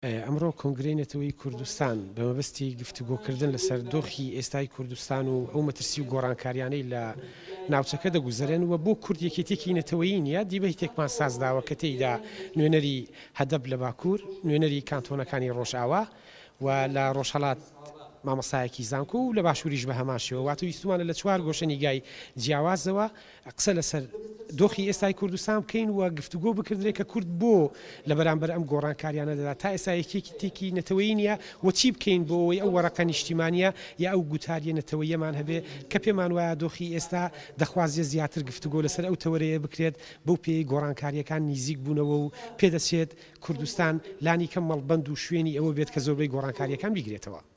ئەمڕۆ کۆنگرەی نەتەوەی کوردستان بە مەبەستی گفتوگۆکردن لەسەر دۆخی ئێستای کوردستان و ئەو مەترسی و گۆڕانکاریانەی لە ناوچەکە دەگوزارێن و بۆ کورد یەکێتێکی نەتەوەیی نیە دیبە هیتێکمان سازداوە کە تێیدا نوێنەری هەدەب لە باکوور، نوێنەری کانتۆنەکانی ڕۆژئاوا و لە ڕۆژهەڵات مامەسایەکی زانکۆ و لە باشووریش بە هەماشەوە واتە ویستمانە لە چوار گۆشە نیگای جیاوازەوە قسە لەسەر دۆخی ئێستای کوردستان بکەین و گفتوگۆ بکردرێت کە کورد بۆ لە بەرامبەر ئەم گۆڕانکاریانەدا تا ئێستا یەکێکی نەتەوەیی نییە و چی بکەین بۆ ئەوەی ئەو وەرەقە نیشتیمانیە یا ئەو گوتاریە نەتەوەیەمان هەبێ کە پێمان وایە دۆخی ئێستا دەخوازیە زیاتر گفتوگۆ لەسەر ئەو تەوەرەیە بکرێت بەو پێی گۆڕانکاریەکان نزیک بوونەوە و پێدەچێت کوردستان لانی کەم مەڵبەند و شوێنی ئەوە بێت کە زۆربەی گۆڕانکاریەکان بیگرێتەوە.